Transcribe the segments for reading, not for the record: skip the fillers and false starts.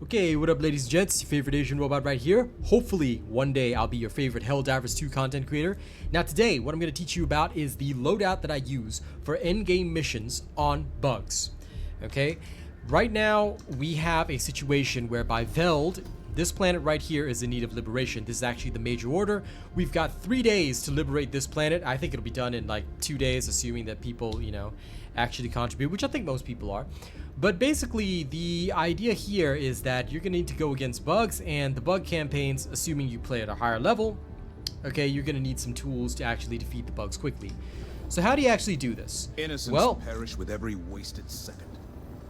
Okay, what up ladies and gents, your favorite Asian robot right here. Hopefully, one day I'll be your favorite Helldivers 2 content creator. Now today, what I'm going to teach you about is the loadout that I use for endgame missions on bugs. Okay, right now we have a situation whereby Veld, this planet right here, is in need of liberation. This is actually the major order. We've got 3 days to liberate this planet. I think it'll be done in like 2 days, assuming that people, actually contribute, which I think most people are. But basically, the idea here is that you're going to need to go against bugs, and the bug campaigns, assuming you play at a higher level, okay, you're going to need some tools to actually defeat the bugs quickly. So how do you actually do this? Innocents perish with every wasted second.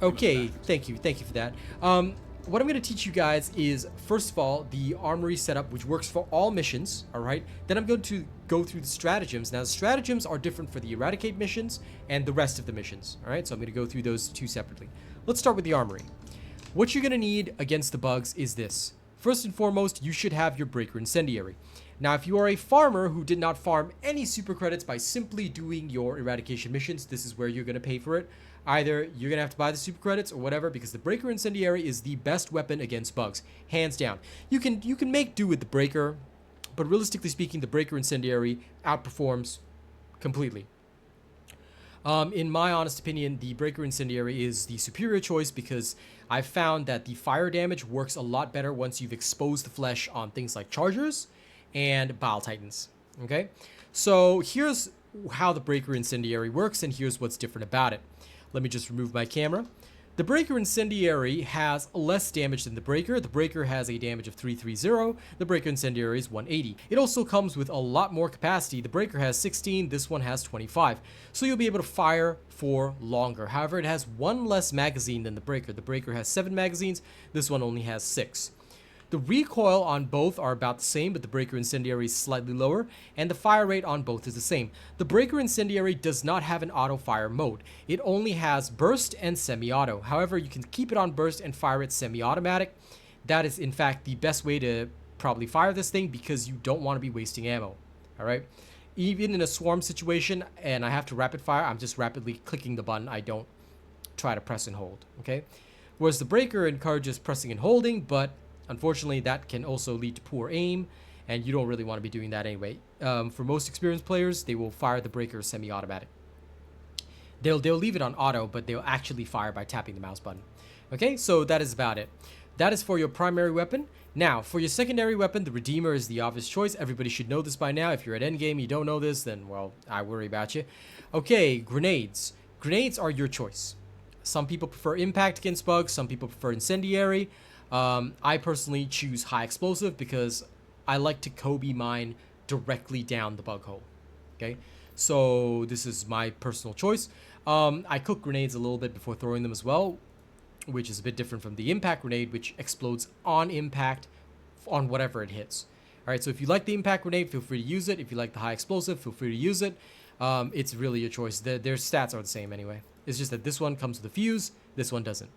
Okay, thank you for that. What I'm going to teach you guys is, first of all, the armory setup, which works for all missions, alright? Then I'm going to go through the stratagems. Now, the stratagems are different for the Eradicate missions and the rest of the missions, alright? So I'm going to go through those two separately. Let's start with the armory. What you're going to need against the bugs is this. First and foremost, you should have your Breaker Incendiary. Now, if you are a farmer who did not farm any super credits by simply doing your Eradication missions, this is where you're going to pay for it. Either you're going to have to buy the super credits or whatever, because the Breaker Incendiary is the best weapon against bugs, hands down. You can make do with the Breaker, but realistically speaking, the Breaker Incendiary outperforms completely. In my honest opinion, the Breaker Incendiary is the superior choice because I've found that the fire damage works a lot better once you've exposed the flesh on things like Chargers and Bile Titans. Okay, so here's how the Breaker Incendiary works, and here's what's different about it. Let me just remove my camera. The Breaker Incendiary has less damage than the Breaker. The Breaker has a damage of 330. The Breaker Incendiary is 180. It also comes with a lot more capacity. The Breaker has 16. This one has 25. So you'll be able to fire for longer. However, it has one less magazine than the Breaker. The Breaker has 7 magazines. This one only has 6. The recoil on both are about the same, but the Breaker Incendiary is slightly lower, and the fire rate on both is the same. The Breaker Incendiary does not have an auto-fire mode. It only has burst and semi-auto. However, you can keep it on burst and fire it semi-automatic. That is, in fact, the best way to probably fire this thing because you don't want to be wasting ammo. Alright? Even in a swarm situation, and I have to rapid fire, I'm just rapidly clicking the button. I don't try to press and hold. Okay? Whereas the Breaker encourages pressing and holding, but unfortunately, that can also lead to poor aim, and you don't really want to be doing that anyway. For most experienced players, they will fire the Breaker semi-automatic. They'll leave it on auto, but they'll actually fire by tapping the mouse button. Okay, so that is about it. That is for your primary weapon. Now, for your secondary weapon, the Redeemer is the obvious choice. Everybody should know this by now. If you're at endgame, you don't know this, then, well, I worry about you. Okay, grenades. Grenades are your choice. Some people prefer impact against bugs. Some people prefer incendiary. I personally choose high explosive because I like to Kobe mine directly down the bug hole. Okay, so this is my personal choice. I cook grenades a little bit before throwing them as well, which is a bit different from the impact grenade, which explodes on impact on whatever it hits. All right, so if you like the impact grenade, feel free to use it. If you like the high explosive, feel free to use it. It's really your choice. Their stats are the same anyway. It's just that this one comes with a fuse, this one doesn't.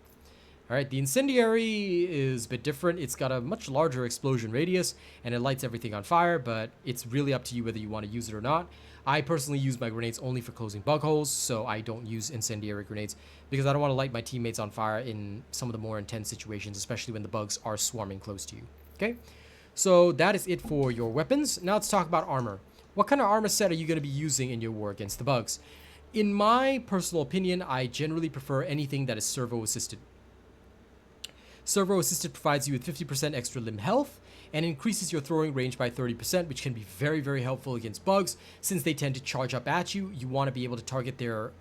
Alright, the Incendiary is a bit different. It's got a much larger explosion radius, and it lights everything on fire, but it's really up to you whether you want to use it or not. I personally use my grenades only for closing bug holes, so I don't use Incendiary grenades, because I don't want to light my teammates on fire in some of the more intense situations, especially when the bugs are swarming close to you. Okay, so that is it for your weapons. Now let's talk about armor. What kind of armor set are you going to be using in your war against the bugs? In my personal opinion, I generally prefer anything that is servo-assisted. Servo-assisted provides you with 50% extra limb health and increases your throwing range by 30%, which can be very, very helpful against bugs since they tend to charge up at you. You want to be able to target their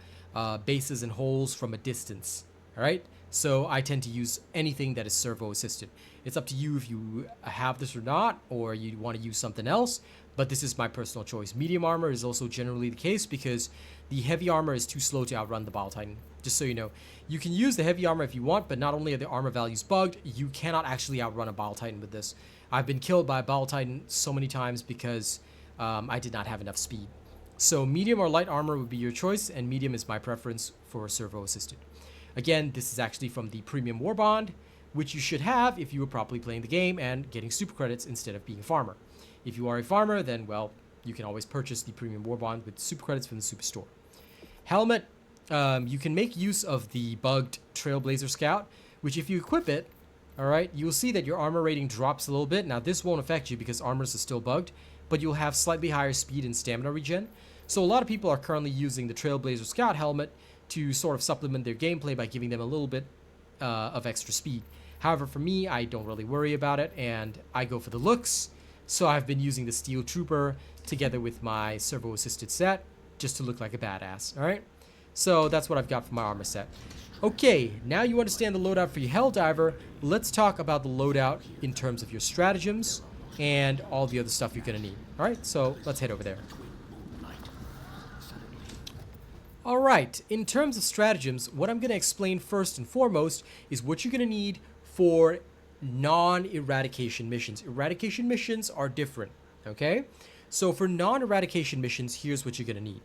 bases and holes from a distance. All right, so I tend to use anything that is servo-assisted. It's up to you if you have this or not, or you want to use something else, but this is my personal choice. Medium armor is also generally the case because the heavy armor is too slow to outrun the Bile Titan. Just so you know, you can use the heavy armor if you want, but not only are the armor values bugged, you cannot actually outrun a Bile Titan with this. I've been killed by a Bile Titan so many times because I did not have enough speed. So medium or light armor would be your choice, and medium is my preference for servo-assisted. Again, this is actually from the Premium War Bond, which you should have if you were properly playing the game and getting super credits instead of being a farmer. If you are a farmer, then, well, you can always purchase the Premium War Bond with super credits from the Superstore. Helmet, you can make use of the bugged Trailblazer Scout, which if you equip it, all right, you'll see that your armor rating drops a little bit. Now, this won't affect you because armors are still bugged, but you'll have slightly higher speed and stamina regen. So a lot of people are currently using the Trailblazer Scout helmet to sort of supplement their gameplay by giving them a little bit of extra speed. However, for me, I don't really worry about it, and I go for the looks. So I've been using the Steel Trooper together with my servo-assisted set just to look like a badass, all right? So that's what I've got for my armor set. Okay, now you understand the loadout for your Helldiver. Let's talk about the loadout in terms of your stratagems and all the other stuff you're going to need. All right, so let's head over there. All right, in terms of stratagems, what I'm going to explain first and foremost is what you're going to need for non-eradication missions. Eradication missions are different, okay? So for non-eradication missions, here's what you're going to need.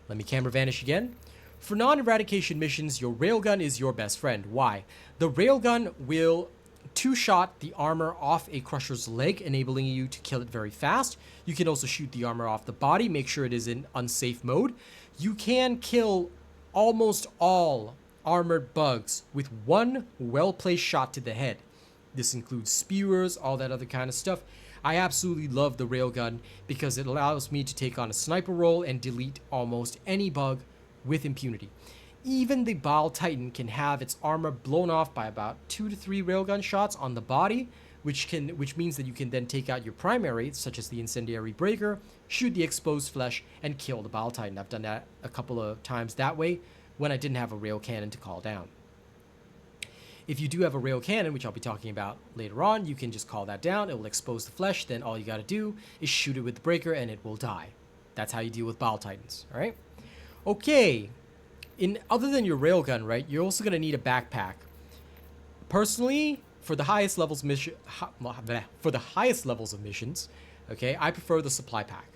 Let me camera vanish again. For non-eradication missions, your railgun is your best friend. Why? The railgun will two-shot the armor off a crusher's leg, enabling you to kill it very fast. You can also shoot the armor off the body, make sure it is in unsafe mode. You can kill almost all armored bugs with one well-placed shot to the head. This includes spewers, all that other kind of stuff. I absolutely love the railgun because it allows me to take on a sniper role and delete almost any bug with impunity. Even the Bile Titan can have its armor blown off by about 2 to 3 railgun shots on the body, which means that you can then take out your primary, such as the Incendiary Breaker, shoot the exposed flesh, and kill the Bile Titan. I've done that a couple of times that way when I didn't have a rail cannon to call down. If you do have a rail cannon, which I'll be talking about later on, you can just call that down. It will expose the flesh. Then all you got to do is shoot it with the breaker and it will die. That's how you deal with Bile Titans, all right? Okay, other than your railgun, right, you're also going to need a backpack. Personally, for the highest levels of missions, okay, I prefer the supply pack.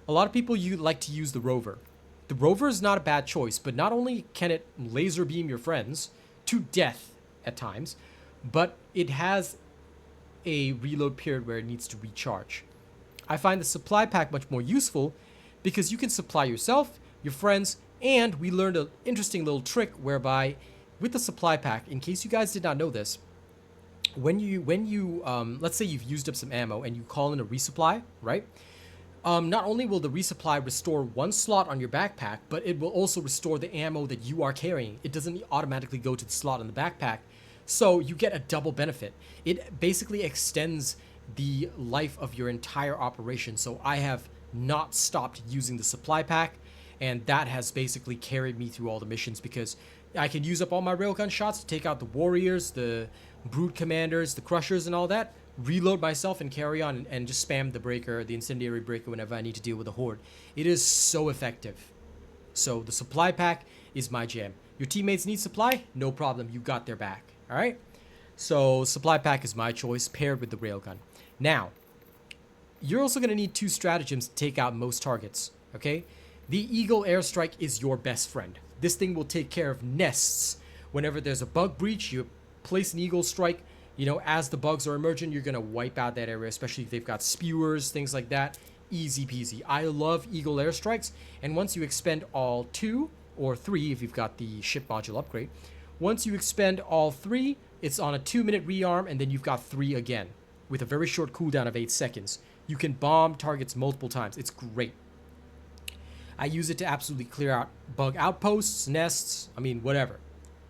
A lot of people like to use the rover. The rover is not a bad choice, but not only can it laser beam your friends to death at times, but it has a reload period where it needs to recharge. I find the supply pack much more useful because you can supply yourself, your friends, and we learned an interesting little trick whereby with the supply pack, in case you guys did not know this, when you let's say you've used up some ammo and you call in a resupply, right? Not only will the resupply restore 1 slot on your backpack, but it will also restore the ammo that you are carrying. It doesn't automatically go to the slot in the backpack, so you get a double benefit. It basically extends the life of your entire operation, so I have not stopped using the supply pack, and that has basically carried me through all the missions because I can use up all my railgun shots to take out the warriors, the brood commanders, the crushers, and all that, reload myself and carry on and just spam the breaker, the incendiary breaker, whenever I need to deal with a horde. It is so effective. So the supply pack is my jam. Your teammates need supply? No problem. You got their back. All right? So supply pack is my choice paired with the railgun. Now, you're also going to need 2 stratagems to take out most targets. Okay? The Eagle Airstrike is your best friend. This thing will take care of nests. Whenever there's a bug breach, you place an Eagle Strike. You know, as the bugs are emerging, you're going to wipe out that area, especially if they've got spewers, things like that. Easy peasy. I love Eagle Airstrikes. And once you expend all 2, or 3 if you've got the ship module upgrade, once you expend all 3, it's on a 2-minute rearm, and then you've got 3 again. With a very short cooldown of 8 seconds. You can bomb targets multiple times. It's great. I use it to absolutely clear out bug outposts, nests, I mean, whatever.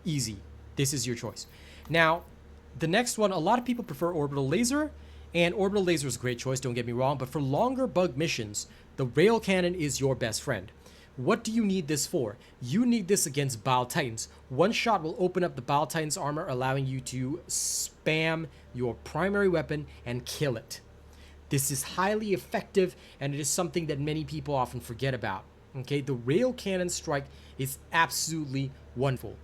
Easy. This is your choice. Now, the next one, a lot of people prefer Orbital Laser, and Orbital Laser is a great choice, don't get me wrong, but for longer bug missions, the Rail Cannon is your best friend. What do you need this for? You need this against Bile Titans. 1 shot will open up the Bile Titan's armor, allowing you to spam your primary weapon and kill it. This is highly effective, and it is something that many people often forget about. Okay, the Rail Cannon strike is absolutely wonderful.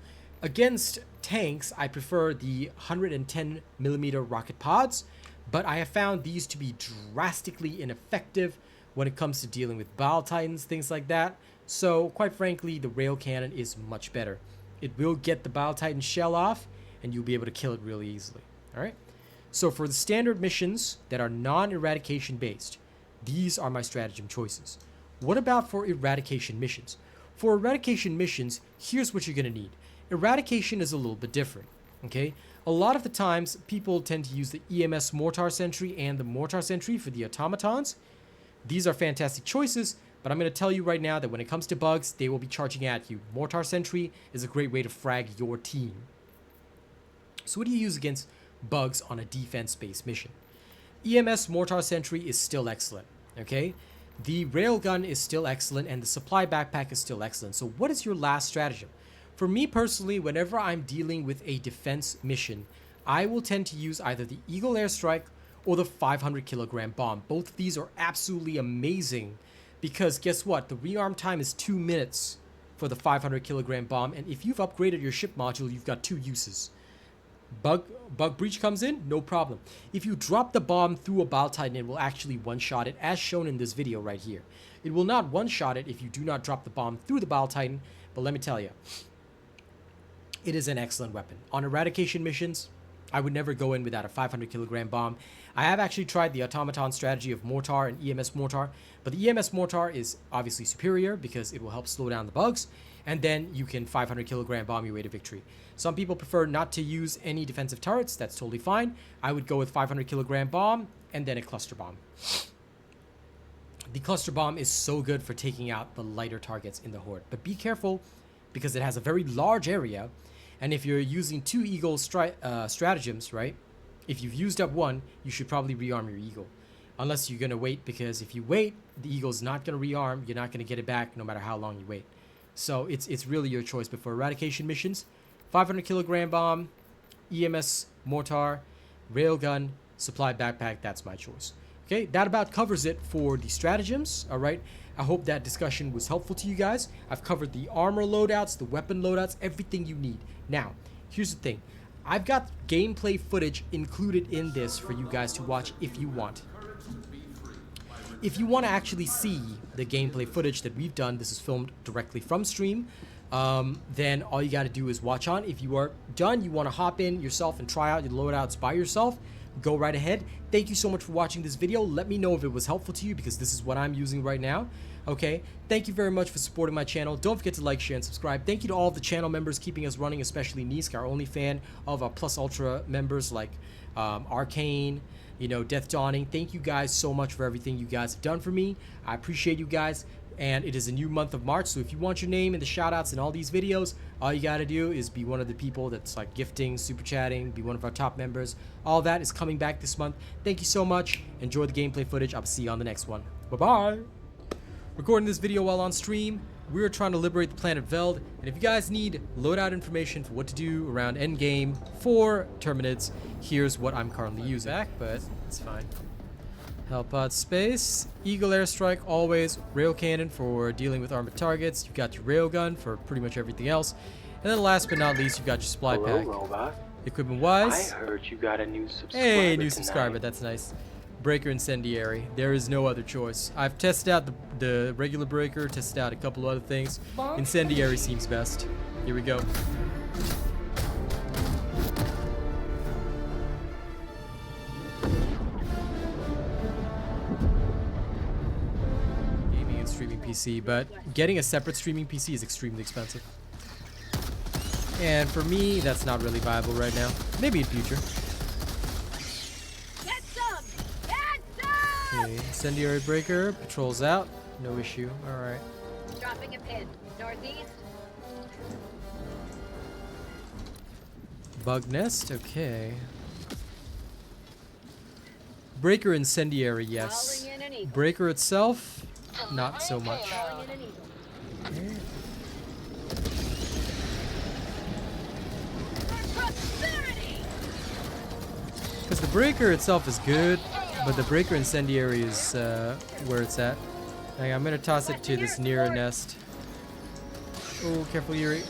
Against tanks, I prefer the 110mm rocket pods, but I have found these to be drastically ineffective when it comes to dealing with Bile Titans, things like that. So, quite frankly, the Rail Cannon is much better. It will get the Bile Titan shell off, and you'll be able to kill it really easily. Alright? So, for the standard missions that are non-eradication based, these are my stratagem choices. What about for eradication missions? For eradication missions, here's what you're going to need. Eradication is a little bit different, okay? A lot of the times, people tend to use the EMS Mortar Sentry and the Mortar Sentry for the automatons. These are fantastic choices, but I'm going to tell you right now that when it comes to bugs, they will be charging at you. Mortar Sentry is a great way to frag your team. So what do you use against bugs on a defense-based mission? EMS Mortar Sentry is still excellent, okay? The railgun is still excellent, and the supply backpack is still excellent. So what is your last stratagem? For me personally, whenever I'm dealing with a defense mission, I will tend to use either the Eagle Airstrike or the 500 kilogram bomb. Both of these are absolutely amazing because guess what? The rearm time is 2 minutes for the 500 kilogram bomb, and if you've upgraded your ship module, you've got 2 uses. Bug breach comes in, no problem. If you drop the bomb through a Bile Titan, it will actually one-shot it, as shown in this video right here. It will not one-shot it if you do not drop the bomb through the Bile Titan, but let me tell you, it is an excellent weapon. On eradication missions, I would never go in without a 500 kilogram bomb. I have actually tried the automaton strategy of mortar and EMS mortar, but the EMS mortar is obviously superior because it will help slow down the bugs, and then you can 500 kilogram bomb your way to victory. Some people prefer not to use any defensive turrets. That's totally fine. I would go with 500 kilogram bomb and then a cluster bomb. The cluster bomb is so good for taking out the lighter targets in the horde, but be careful because it has a very large area. And if you're using 2 Eagle stratagems, right? If you've used up one, you should probably rearm your Eagle. Unless you're going to wait, because if you wait, the Eagle's not going to rearm. You're not going to get it back no matter how long you wait. So it's really your choice. But for eradication missions, 500 kilogram bomb, EMS mortar, railgun, supply backpack, that's my choice. Okay, that about covers it for the stratagems, all right? I hope that discussion was helpful to you guys. I've covered the armor loadouts, the weapon loadouts, everything you need. Now, here's the thing. I've got gameplay footage included in this for you guys to watch if you want. If you want to actually see the gameplay footage that we've done, this is filmed directly from stream, then all you got to do is watch on. If you are done, you want to hop in yourself and try out your loadouts by yourself, go right ahead. Thank you so much for watching this video. Let me know if it was helpful to you because this is what I'm using right now. Okay, thank you very much for supporting my channel. Don't forget to like, share, and subscribe. Thank you to all of the channel members keeping us running, especially Nisk, our only fan of our Plus Ultra members like Arcane, you know, Death Dawning. Thank you guys so much for everything you guys have done for me. I appreciate you guys. And it is a new month of March, so if you want your name in the shoutouts in all these videos, all you gotta do is be one of the people that's like gifting, super chatting, be one of our top members. All that is coming back this month. Thank you so much. Enjoy the gameplay footage. I'll see you on the next one. Bye-bye. Recording this video while on stream. We're trying to liberate the planet Veld, and if you guys need loadout information for what to do around endgame for Terminids, here's what I'm currently using. Back, but it's fine. Hellpod space, Eagle Airstrike always, rail cannon for dealing with armored targets, you've got your railgun for pretty much everything else, and then last but not least, you've got your supply pack. Robot. Equipment wise, I heard you got a new subscriber. Hey, new subscriber, that's nice. Breaker Incendiary, there is no other choice. I've tested out the regular breaker, tested out a couple other things. Incendiary seems best. Here we go. Streaming PC, but getting a separate streaming PC is extremely expensive. And for me, that's not really viable right now. Maybe in future. Get some! Get some! Okay, Incendiary breaker, patrols out, no issue. Alright. Dropping a pin. Northeast. Bug nest, okay. Breaker Incendiary, yes. Calling in an eagle. Breaker itself, not so much. Calling in an eagle. Okay. For prosperity! Because the breaker itself is good, but the breaker Incendiary is where it's at. Hang on, I'm gonna toss it to this nearer nest. Oh, careful, Yuri.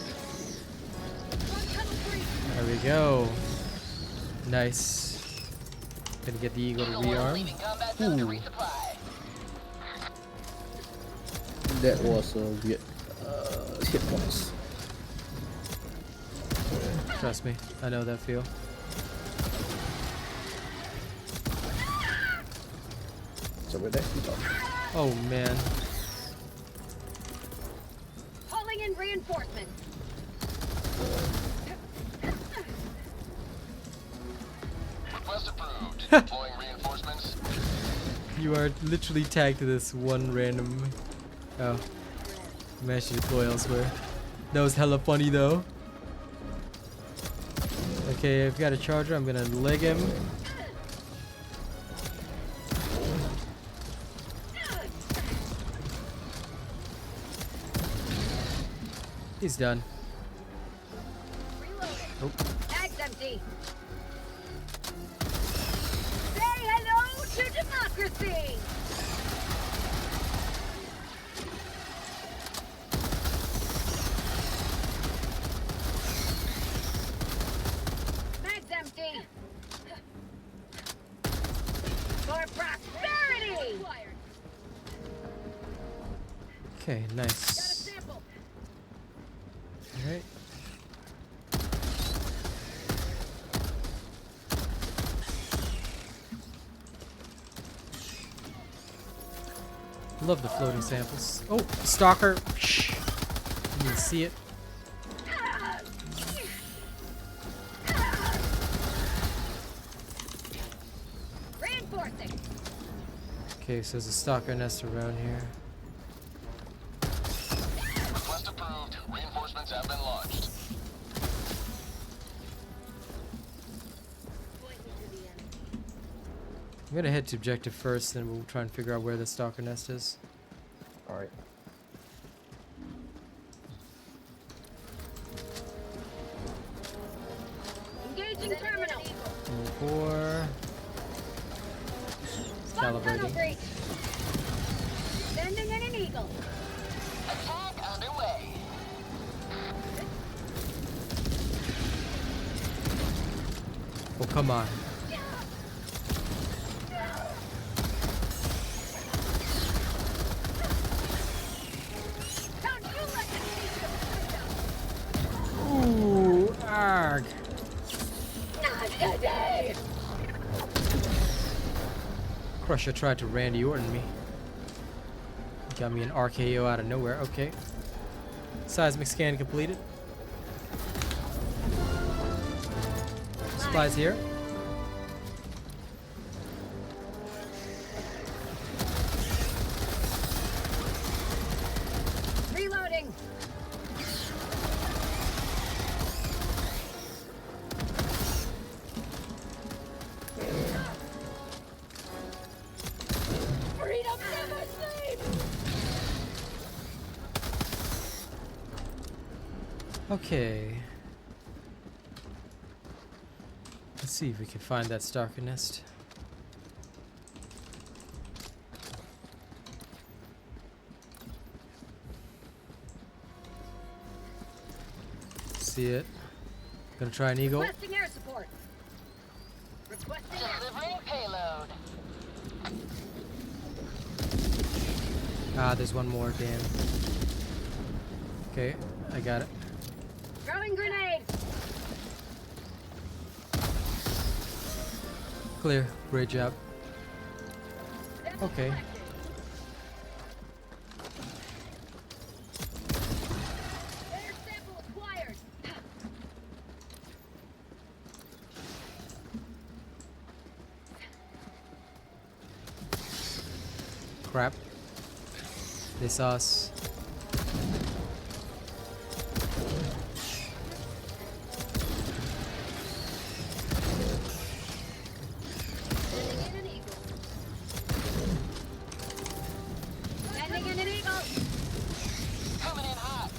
There we go. Nice. Gonna get the eagle to rearm. Ooh. That was a weird hitbox. Trust me, I know that feel. So with that, Oh man. Calling in reinforcements. Request approved. Deploying reinforcements. You are literally tagged to this one random. Oh, managed to deploy elsewhere. That was hella funny though. Okay, I've got a charger. I'm gonna leg him. He's done. Oh. Bag's empty. Say hello to democracy. Bag's empty. For prosperity. Okay, Got a nice. sample. All right. Love the floating samples. Oh, stalker! Shh. You didn't see it. Reinforcing. Okay, so there's a stalker nest around here. Request approved. Reinforcements have been launched. I'm gonna head to objective first, then we'll try and figure out where the stalker nest is. Alright. Engaging terminal. 4. Tunnel Calibrating. breach. Sending in an eagle. Attack underway. Oh, come on. Don't you let the Ooh, arg. Not today. Crusher tried to Randy Orton me. Got me an RKO out of nowhere. Okay. Seismic scan completed. Supplies here. Reloading. Freedom never sleeps. Okay. Let's see if we can find that stalker nest. See it. Gonna try an eagle. Requesting air support. Requesting air Delivering payload. Ah, there's one more, damn. Okay, I got it. Throwing grenade. Clear. Great job. Okay. Air sample acquired. Crap. They saw us. Sending in an eagle. Sending in an eagle. Coming in hot.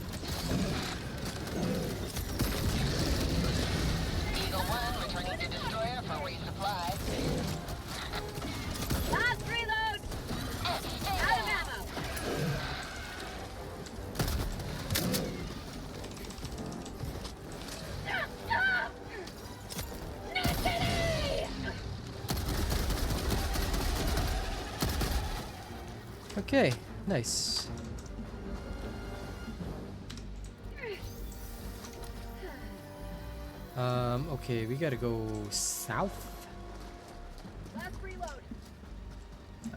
Eagle 1 returning to destroyer for resupply. Last reload. Out of ammo. Okay, nice. Okay, we gotta go south. Last reload.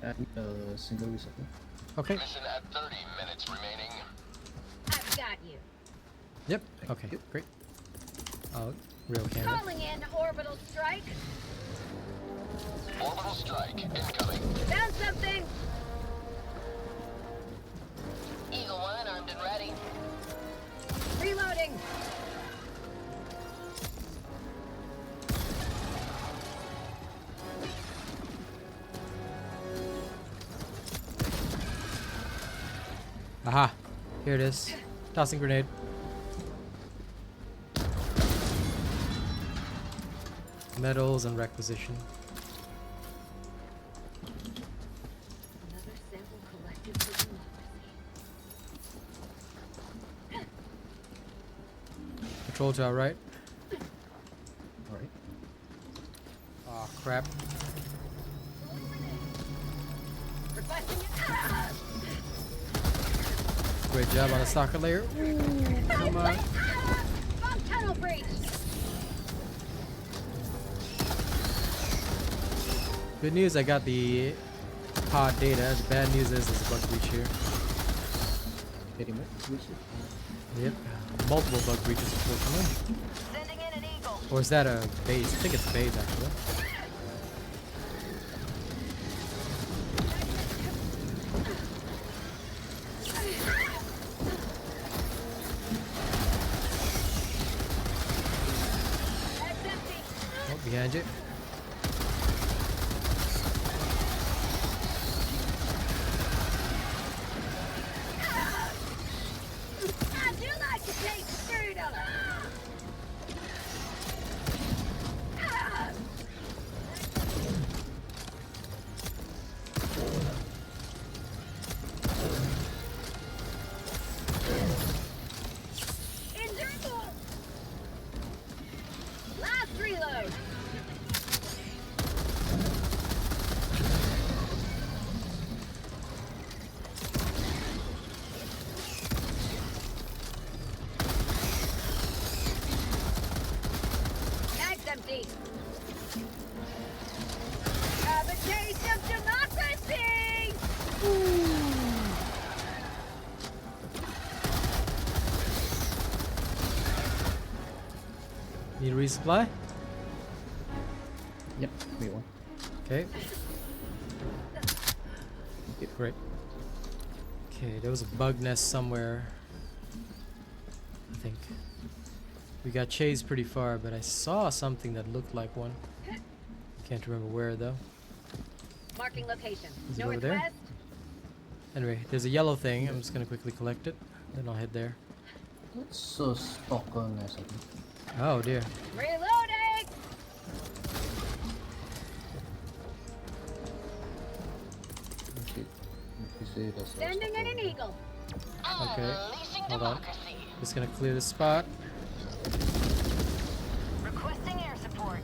I need a single resupply. Okay. Mission at 30 minutes remaining. I've got you. Yep. Okay, great. Real camera. Calling in orbital strike. Orbital strike incoming. Found something. Eagle 1 armed and ready. Reloading. Aha. Here it is. Tossing grenade. Metals and requisition. Another sample collected for democracy. Control tower, right? Alright. Oh crap. Requesting Great job on the stalker layer. Come on. Bomb tunnel breach. Good news, I got the pod data. The bad news is there's a bug breach here. Hitting it. Yep. Multiple bug breaches, unfortunately. Sending in an Eagle. Or is that a base? I think it's a base, actually. That's empty. Oh, behind you. I do like to take freedom. Invisible. Last reload. Bag's empty. Have a taste of democracy. Need a resupply? Yep, me one. Okay. Great. Okay, there was a bug nest somewhere. I think. We got chased pretty far, but I saw something that looked like one. Can't remember where though. Marking location. Is it over there? Northwest. Anyway, there's a yellow thing. I'm just gonna quickly collect it. Then I'll head there. That's a stalker nest, I think. Oh dear. Reloading. Okay. You say that's a Sending in an stalker. eagle. Okay. Unleashing Hold on. democracy. Just gonna clear the spot. Requesting air support.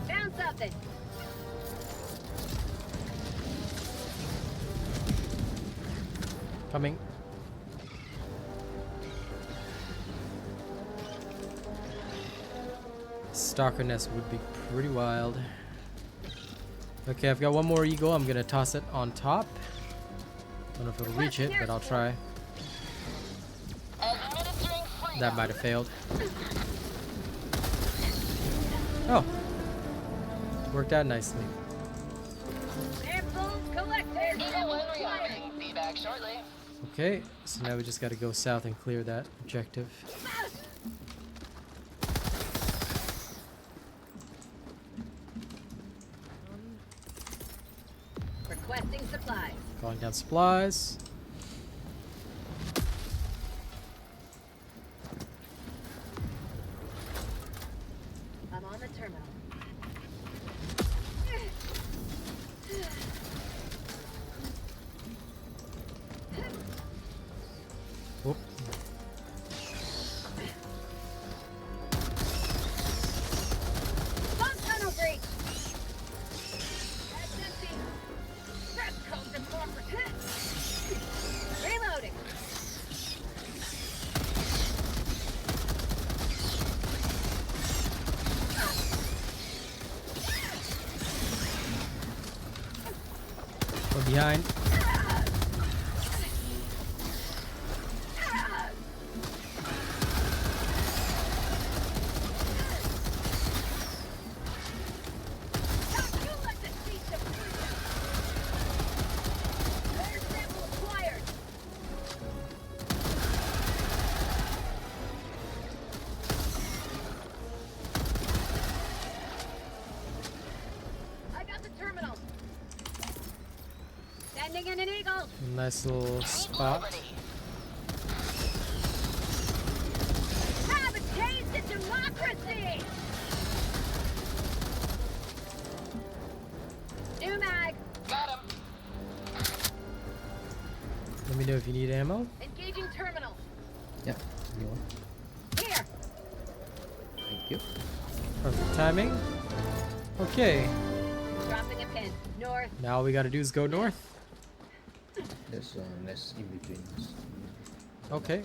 Found something. Coming. Stalker nest would be pretty wild. Okay, I've got one more eagle. I'm gonna toss it on top. Don't know if it'll reach it, but I'll try. Administering freedom. That might have failed. Oh. Worked out nicely. Samples collected. Eagle 1 rearming. Be back shortly. Okay, so now we just gotta go south and clear that objective. Requesting supplies. Calling down supplies. I'm on the terminal. Whoop. Bomb tunnel breach. That's empty. Press code to corporate. Reloading. We're behind. Don't you let the Sending in an eagle. Nice little spot. Have a taste of democracy. New mag. Got him. Let me know if you need ammo. Engaging terminal. Yeah. You want? Here. Thank you. Perfect timing. Okay. Dropping a pin. North. Now all we gotta do is go north. There's less in between. Okay.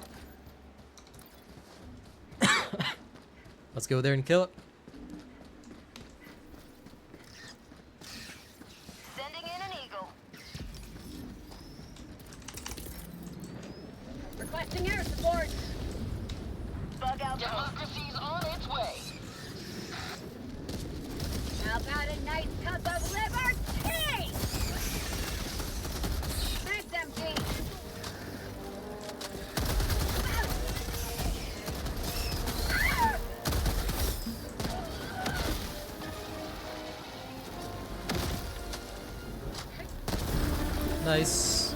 Let's go there and kill it. Sending in an eagle. Requesting air support. Bug out. Democracy's on its way. How about a nice cup of liberty? Mag's empty. Nice.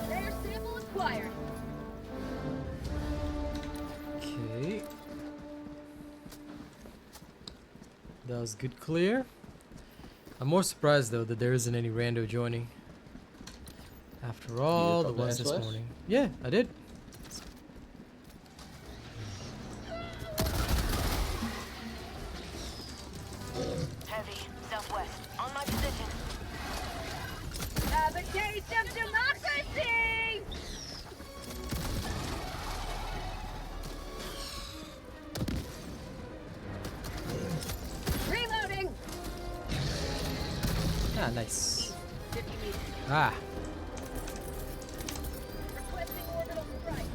Rare sample acquired. Okay. That was good clear. I'm more surprised though that there isn't any rando joining. After all, the drop the ones this SOS? morning. Yeah, I did. Heavy. Southwest. On my position. Have a taste of democracy. Reloading. Ah, nice. 50 meters. Ah, Requesting orbital strike.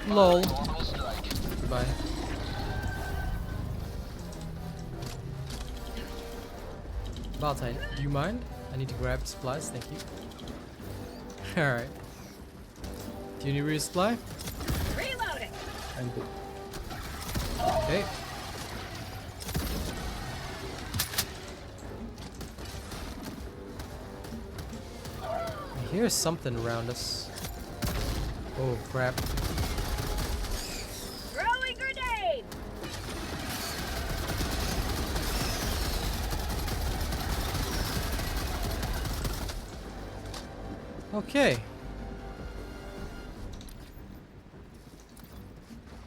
lol. Orbital strike. Goodbye. Valentine, do you mind? I need to grab supplies, thank you. Alright. Do you need resupply? Reloading. I'm good. Okay. I hear something around us. Oh crap. Throwing grenade. Okay.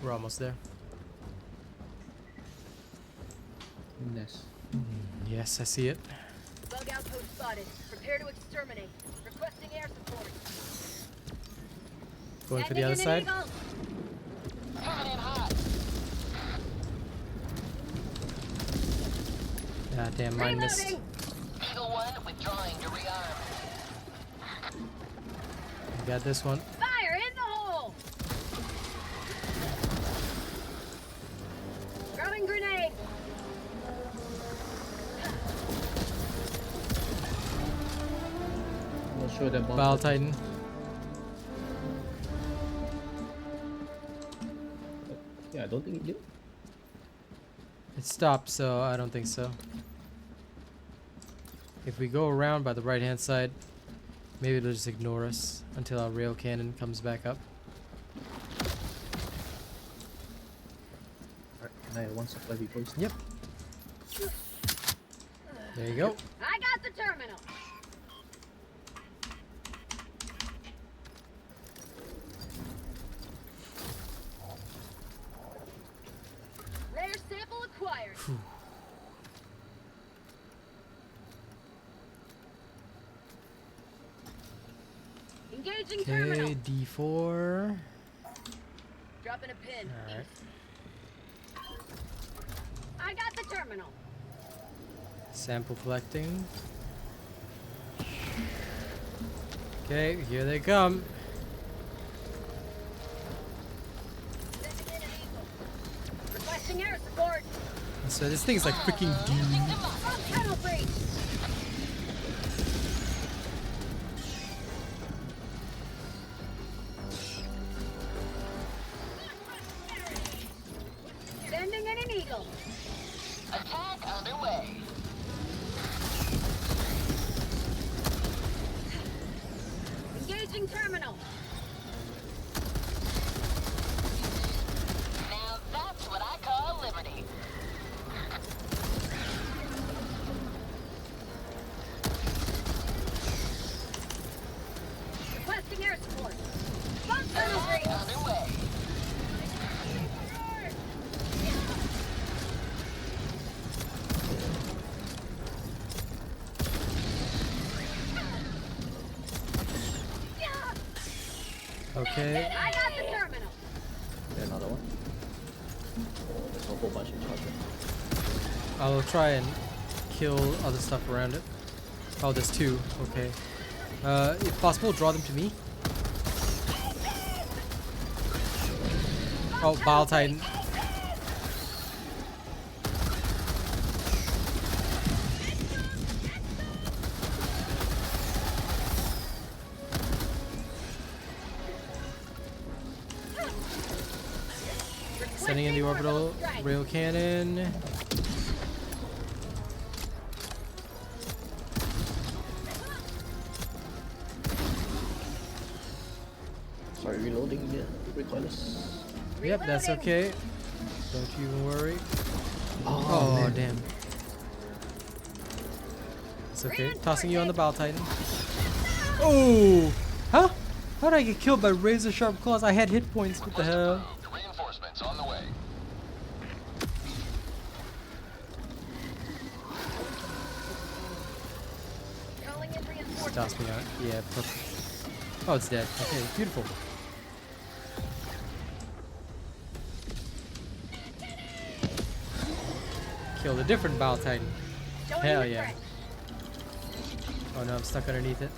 We're almost there. Yes. Yes, I see it. Bug outpost spotted. Prepare to exterminate. Requesting air support. Going for the Sending other in an side. eagle. Coming in hot. Ah, damn, mine missed. Reloading. Eagle 1 withdrawing to rearm. I got this one. Fire in the hole. Throwing grenade. I'm not sure that bomb. Bile Titan. Yeah, I don't think it did. It stopped, so I don't think so. If we go around by the right hand side, maybe it'll just ignore us until our rail cannon comes back up. Alright, can I have one supply before you start? Yep. There you go. I got the terminal. Rare sample acquired. Engaging terminal. Okay, D4. Dropping a pin. Alright. I got the terminal. Sample collecting. Okay, here they come. Sending in an eagle. Requesting air support. So this thing is like freaking Dune. Front tunnel breach. Sending in an eagle. Attack underway. Okay. I got the terminal. Get another one. There's a whole bunch of charges. I'll try and kill other stuff around it. Oh, there's two. Okay. If possible, draw them to me. Oh, Bile Titan. Sending in the orbital rail cannon. Sorry, reloading the recoilless. Yep, that's okay. Don't you even worry. Oh, man. Damn. It's okay. Tossing you on the Bile Titan. Oh! Huh? How did I get killed by razor sharp claws? I had hit points. What the hell? Approved. Reinforcements on the way. Calling in reinforcements. Toss me out. Yeah, perfect. Oh, it's dead. Okay, beautiful. Killed a different Bile Titan. Showing Hell the yeah. threat. Oh no, I'm stuck underneath it.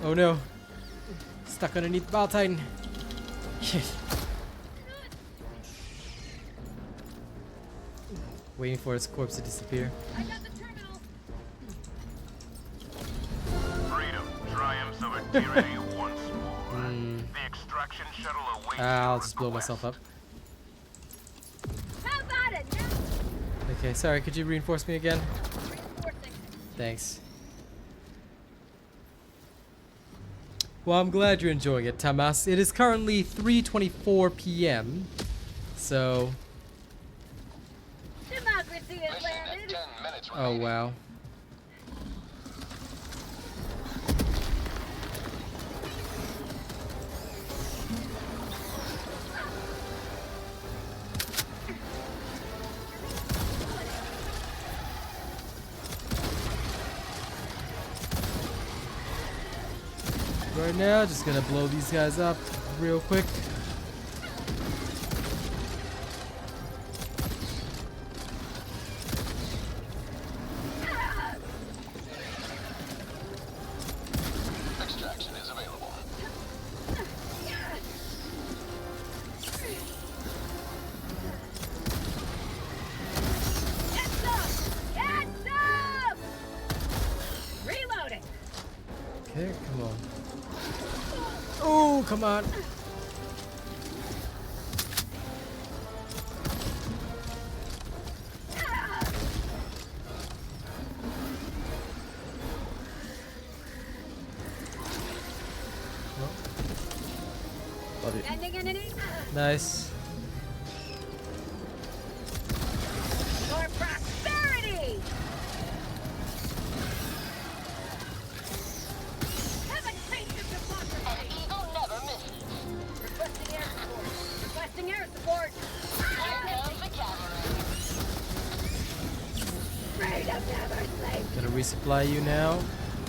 Oh no. Stuck underneath Bile Titan. Shit. Waiting for its corpse to disappear. I got the terminal. Freedom triumphs over tyranny once more. The extraction shuttle awaits. I'll your just blow myself up. How about it? Now Okay, sorry, could you reinforce me again? reinforcing. Thanks. Well, I'm glad you're enjoying it, Tamas. It is currently 3:24 p.m. So, Democracy has Mission at landed. 10 minutes oh remaining. wow. Right now, just gonna blow these guys up real quick. Extraction is available. Get some! Get some! Reloading. Okay, come on. Oh, come on. Got it. Ending in an E. Nice. For prosperity! Have a taste of democracy! Eagle never misses. Requesting air support. Requesting air support. Here comes the cavalry. Freedom never sleeps. Gonna resupply you now.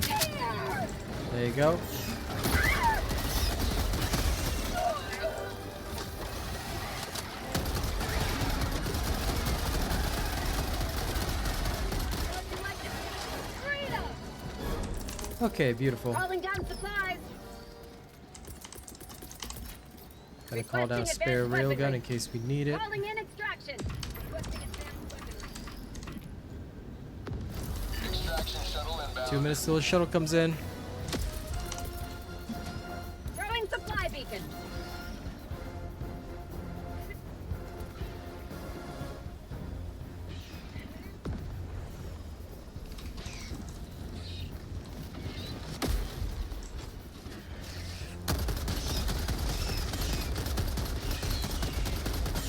Here! There you go. Nothing like it. Freedom! Okay, beautiful. Calling down supplies. Gonna call down a Requesting spare advanced railgun weaponry. in case we need it. Calling in extraction. Requesting advanced weaponry. Extraction shuttle inbound. 2 minutes till the shuttle comes in. Throwing supply beacon.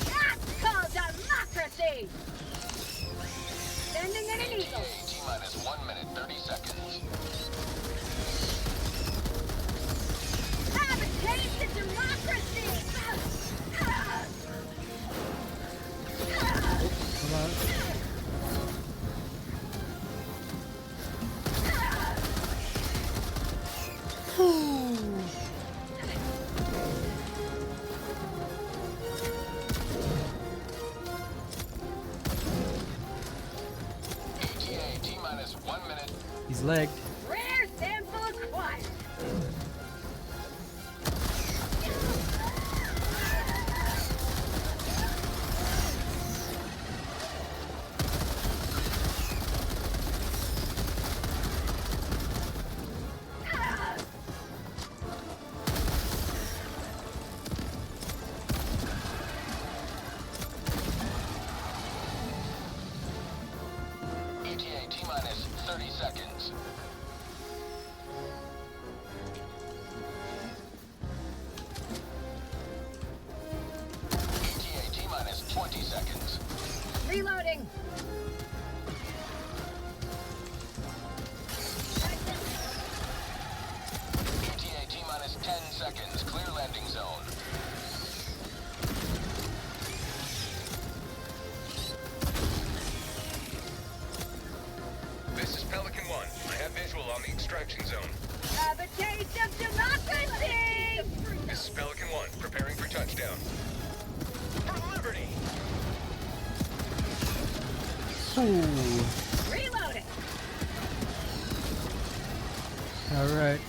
That's called democracy! Sending in an eagle. T-minus 1 minute, 30 seconds. Have a taste of democracy! Come on. He's legged. Rare sample acquired. ETA T-minus 30 seconds. ETA T-minus 20 seconds. Reloading. ETA T-minus 10 seconds. Clear landing zone. This is Pelican 1. I have visual on the extraction zone. Have a taste of democracy! This is Pelican 1, preparing for touchdown. For liberty! Ooh. Reloading. All right.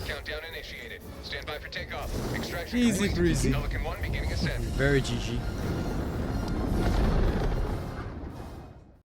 Countdown initiated. Stand by for takeoff. Extraction Easy complete. breezy. Pelican 1 beginning ascent. Very GG.